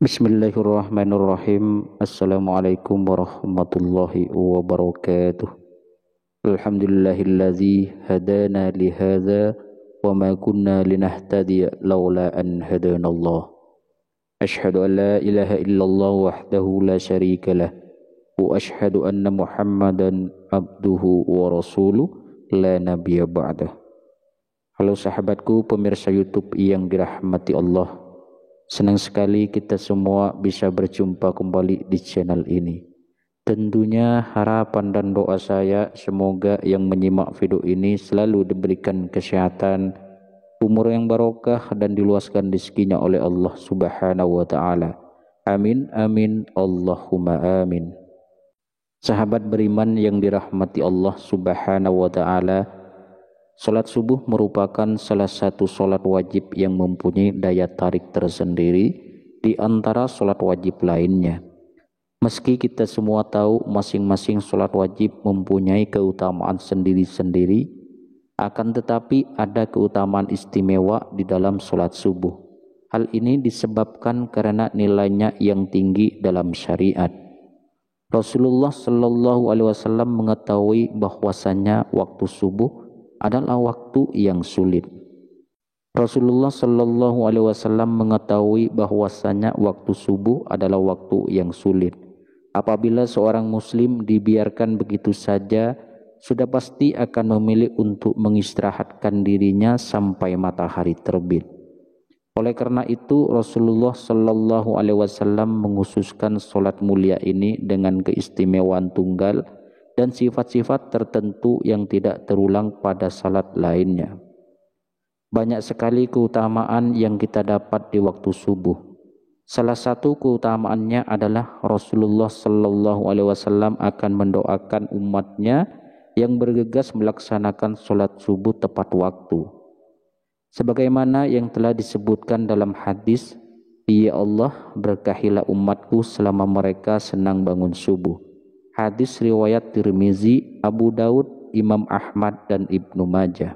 Bismillahirrahmanirrahim. Assalamualaikum warahmatullahi wabarakatuh. Alhamdulillahilladzi hadana li hadza wa ma kunna linahtadiya laula an hadanallah. Asyhadu an la ilaha illallah wahdahu la syarika lah wa asyhadu anna Muhammadan abduhu wa rasuluh la nabiyya ba'dah. Halo sahabatku pemirsa YouTube yang dirahmati Allah. Senang sekali kita semua bisa berjumpa kembali di channel ini. Tentunya harapan dan doa saya semoga yang menyimak video ini selalu diberikan kesehatan, umur yang barokah dan diluaskan rezekinya oleh Allah Subhanahu wa taala. Amin amin Allahumma amin. Sahabat beriman yang dirahmati Allah Subhanahu wa taala, salat subuh merupakan salah satu salat wajib yang mempunyai daya tarik tersendiri di antara salat wajib lainnya. Meski kita semua tahu masing-masing salat wajib mempunyai keutamaan sendiri-sendiri, akan tetapi ada keutamaan istimewa di dalam salat subuh. Hal ini disebabkan karena nilainya yang tinggi dalam syariat. Rasulullah Shallallahu Alaihi Wasallam mengetahui bahwasanya waktu subuh adalah waktu yang sulit. Rasulullah Shallallahu Alaihi Wasallam mengetahui bahwasanya waktu subuh adalah waktu yang sulit. Apabila seorang muslim dibiarkan begitu saja, sudah pasti akan memilih untuk mengistirahatkan dirinya sampai matahari terbit. Oleh karena itu, Rasulullah Shallallahu Alaihi Wasallam menghususkan sholat mulia ini dengan keistimewaan tunggal dan sifat-sifat tertentu yang tidak terulang pada salat lainnya. Banyak sekali keutamaan yang kita dapat di waktu subuh. Salah satu keutamaannya adalah Rasulullah Shallallahu Alaihi Wasallam akan mendoakan umatnya yang bergegas melaksanakan sholat subuh tepat waktu. Sebagaimana yang telah disebutkan dalam hadis, "Ya Allah, berkahilah umatku selama mereka senang bangun subuh." Hadis riwayat Tirmizi, Abu Daud, Imam Ahmad dan Ibnu Majah.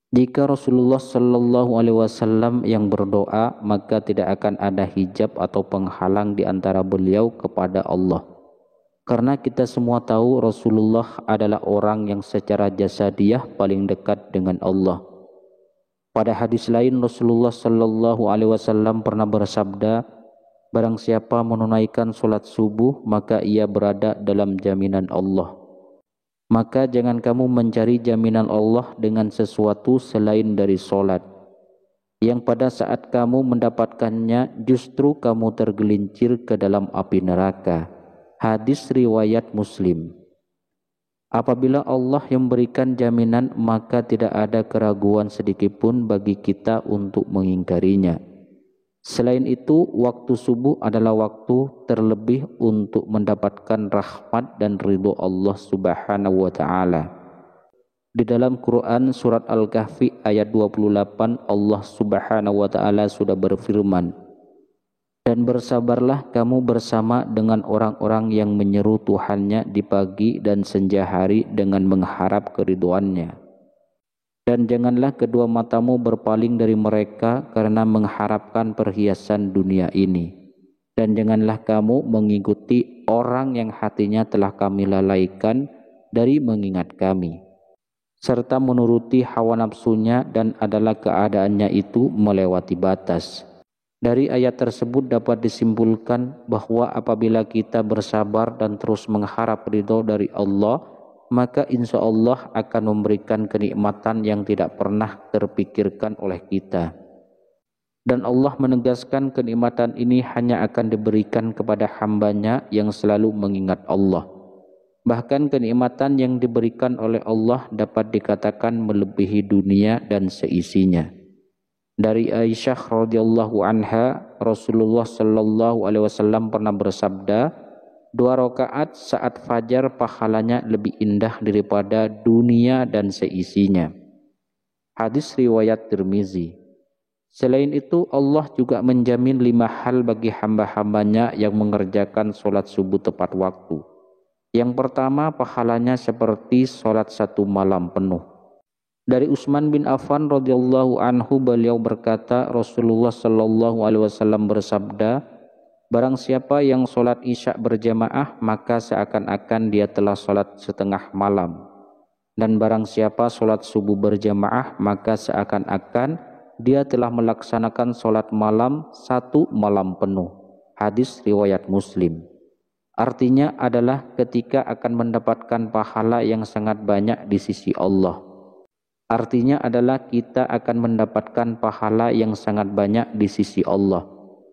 Jika Rasulullah Shallallahu Alaihi Wasallam yang berdoa, maka tidak akan ada hijab atau penghalang di antara beliau kepada Allah. Karena kita semua tahu Rasulullah adalah orang yang secara jasadiah paling dekat dengan Allah. Pada hadis lain Rasulullah Shallallahu Alaihi Wasallam pernah bersabda, "Barang siapa menunaikan sholat subuh, maka ia berada dalam jaminan Allah. Maka jangan kamu mencari jaminan Allah dengan sesuatu selain dari sholat, yang pada saat kamu mendapatkannya justru kamu tergelincir ke dalam api neraka." Hadis riwayat Muslim. Apabila Allah yang memberikan jaminan, maka tidak ada keraguan sedikitpun bagi kita untuk mengingkarinya. Selain itu, waktu subuh adalah waktu terlebih untuk mendapatkan rahmat dan ridho Allah Subhanahu wa taala. Di dalam Quran surat Al-Kahfi ayat 28, Allah Subhanahu wa taala sudah berfirman, "Dan bersabarlah kamu bersama dengan orang-orang yang menyeru Tuhannya di pagi dan senja hari dengan mengharap keridhoannya. Dan janganlah kedua matamu berpaling dari mereka karena mengharapkan perhiasan dunia ini. Dan janganlah kamu mengikuti orang yang hatinya telah kami lalaikan dari mengingat kami, serta menuruti hawa nafsunya dan adalah keadaannya itu melewati batas." Dari ayat tersebut dapat disimpulkan bahwa apabila kita bersabar dan terus mengharap ridho dari Allah, maka insya Allah akan memberikan kenikmatan yang tidak pernah terpikirkan oleh kita. Dan Allah menegaskan kenikmatan ini hanya akan diberikan kepada hambanya yang selalu mengingat Allah. Bahkan kenikmatan yang diberikan oleh Allah dapat dikatakan melebihi dunia dan seisinya. Dari Aisyah radhiyallahu anha, Rasulullah Shallallahu Alaihi Wasallam pernah bersabda, 2 rakaat saat fajar pahalanya lebih indah daripada dunia dan seisinya. Hadis riwayat Tirmizi. Selain itu Allah juga menjamin 5 hal bagi hamba-hambanya yang mengerjakan sholat subuh tepat waktu. Yang pertama, pahalanya seperti sholat 1 malam penuh. Dari Utsman bin Affan radhiyallahu anhu, beliau berkata, Rasulullah shallallahu alaihi wasallam bersabda, barang siapa yang sholat isya berjamaah maka seakan-akan dia telah sholat setengah malam, dan barang siapa sholat subuh berjamaah maka seakan-akan dia telah melaksanakan sholat malam 1 malam penuh. Hadis riwayat Muslim. Artinya adalah ketika akan mendapatkan pahala yang sangat banyak di sisi Allah. Artinya adalah kita akan mendapatkan pahala yang sangat banyak di sisi Allah.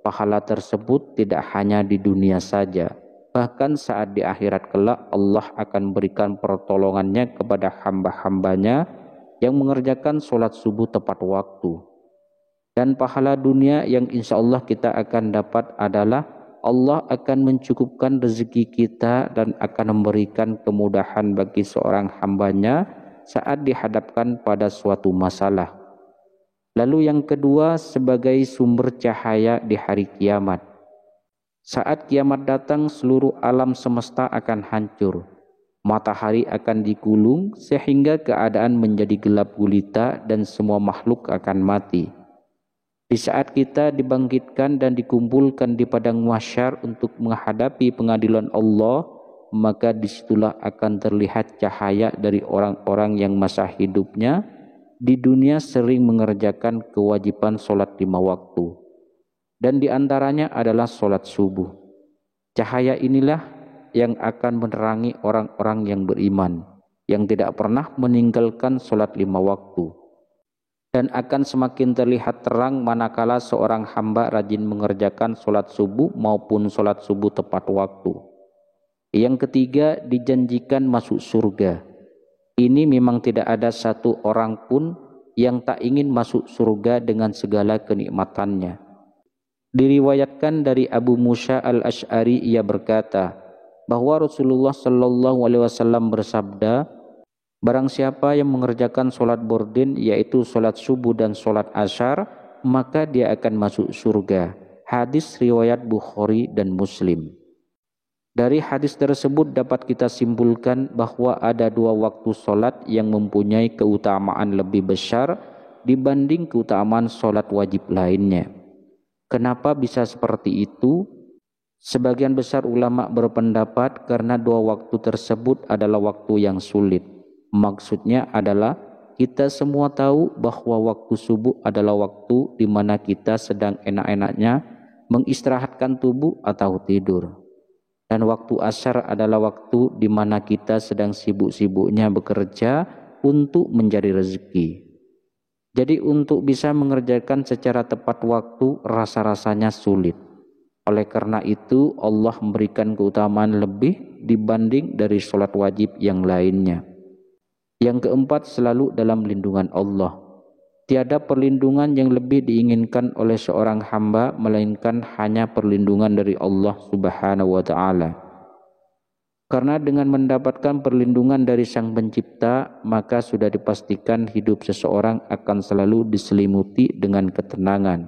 Pahala tersebut tidak hanya di dunia saja, bahkan saat di akhirat kelak Allah akan berikan pertolongannya kepada hamba-hambanya yang mengerjakan sholat subuh tepat waktu. Dan pahala dunia yang insya Allah kita akan dapat adalah Allah akan mencukupkan rezeki kita dan akan memberikan kemudahan bagi seorang hambanya saat dihadapkan pada suatu masalah. Lalu yang kedua, sebagai sumber cahaya di hari kiamat. Saat kiamat datang, seluruh alam semesta akan hancur. Matahari akan digulung sehingga keadaan menjadi gelap gulita dan semua makhluk akan mati. Di saat kita dibangkitkan dan dikumpulkan di padang mahsyar untuk menghadapi pengadilan Allah, maka disitulah akan terlihat cahaya dari orang-orang yang masa hidupnya di dunia sering mengerjakan kewajiban sholat 5 waktu, dan diantaranya adalah sholat subuh. Cahaya inilah yang akan menerangi orang-orang yang beriman, yang tidak pernah meninggalkan sholat 5 waktu, dan akan semakin terlihat terang manakala seorang hamba rajin mengerjakan sholat subuh maupun sholat subuh tepat waktu. Yang ketiga, dijanjikan masuk surga. Ini memang tidak ada satu orang pun yang tak ingin masuk surga dengan segala kenikmatannya. Diriwayatkan dari Abu Musa al-Ash'ari, ia berkata bahwa Rasulullah shallallahu alaihi wasallam bersabda, barang siapa yang mengerjakan sholat bordin, yaitu sholat subuh dan sholat asyar, maka dia akan masuk surga. Hadis riwayat Bukhari dan Muslim. Dari hadis tersebut dapat kita simpulkan bahwa ada 2 waktu sholat yang mempunyai keutamaan lebih besar dibanding keutamaan sholat wajib lainnya. Kenapa bisa seperti itu? Sebagian besar ulama berpendapat karena 2 waktu tersebut adalah waktu yang sulit. Maksudnya adalah kita semua tahu bahwa waktu subuh adalah waktu di mana kita sedang enak-enaknya mengistirahatkan tubuh atau tidur. Dan waktu asyar adalah waktu di mana kita sedang sibuk-sibuknya bekerja untuk mencari rezeki. Jadi untuk bisa mengerjakan secara tepat waktu rasa-rasanya sulit. Oleh karena itu Allah memberikan keutamaan lebih dibanding dari sholat wajib yang lainnya. Yang keempat, selalu dalam lindungan Allah. Tiada perlindungan yang lebih diinginkan oleh seorang hamba melainkan hanya perlindungan dari Allah Subhanahu wa taala. Karena dengan mendapatkan perlindungan dari Sang Pencipta, maka sudah dipastikan hidup seseorang akan selalu diselimuti dengan ketenangan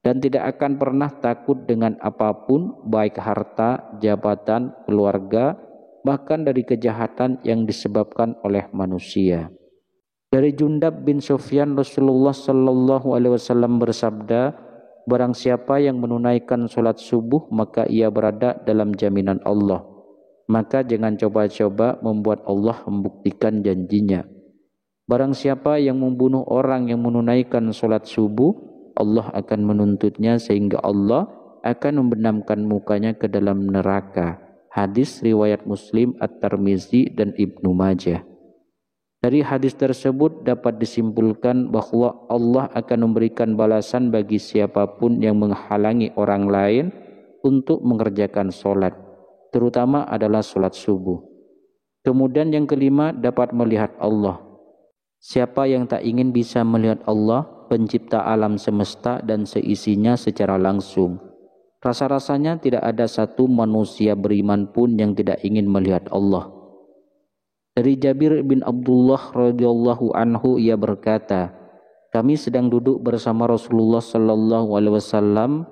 dan tidak akan pernah takut dengan apapun, baik harta, jabatan, keluarga, bahkan dari kejahatan yang disebabkan oleh manusia. Dari Jundab bin Sufyan, Rasulullah sallallahu alaihi wasallam bersabda, barang siapa yang menunaikan sholat subuh maka ia berada dalam jaminan Allah. Maka jangan coba-coba membuat Allah membuktikan janjinya. Barang siapa yang membunuh orang yang menunaikan sholat subuh, Allah akan menuntutnya sehingga Allah akan membenamkan mukanya ke dalam neraka. Hadis riwayat Muslim, At-Tirmizi dan Ibnu Majah. Dari hadis tersebut dapat disimpulkan bahwa Allah akan memberikan balasan bagi siapapun yang menghalangi orang lain untuk mengerjakan sholat, terutama adalah sholat subuh. Kemudian yang kelima, dapat melihat Allah. Siapa yang tak ingin bisa melihat Allah, pencipta alam semesta dan seisinya secara langsung? Rasa-rasanya tidak ada satu manusia beriman pun yang tidak ingin melihat Allah. Dari Jabir bin Abdullah radhiyallahu anhu, ia berkata, Kami sedang duduk bersama Rasulullah sallallahu alaihi wasallam.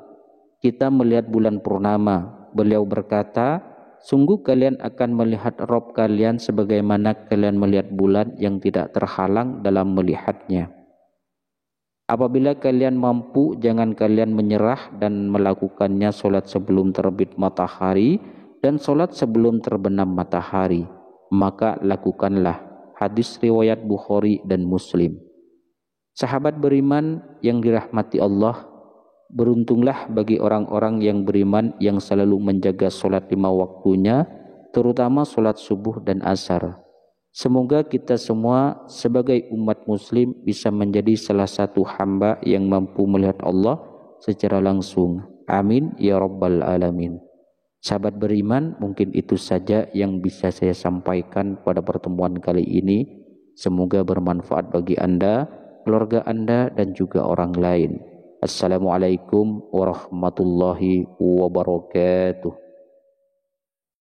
Kita melihat bulan purnama. Beliau berkata, sungguh kalian akan melihat Rabb kalian sebagaimana kalian melihat bulan yang tidak terhalang dalam melihatnya. Apabila kalian mampu, jangan kalian menyerah dan melakukannya solat sebelum terbit matahari dan solat sebelum terbenam matahari. Maka lakukanlah. Hadis riwayat Bukhari dan Muslim. Sahabat beriman yang dirahmati Allah, beruntunglah bagi orang-orang yang beriman yang selalu menjaga solat 5 waktunya, terutama solat subuh dan asar. Semoga kita semua sebagai umat muslim bisa menjadi salah satu hamba yang mampu melihat Allah secara langsung. Amin ya rabbal alamin. Sahabat beriman, mungkin itu saja yang bisa saya sampaikan pada pertemuan kali ini. Semoga bermanfaat bagi Anda, keluarga Anda, dan juga orang lain. Assalamualaikum warahmatullahi wabarakatuh.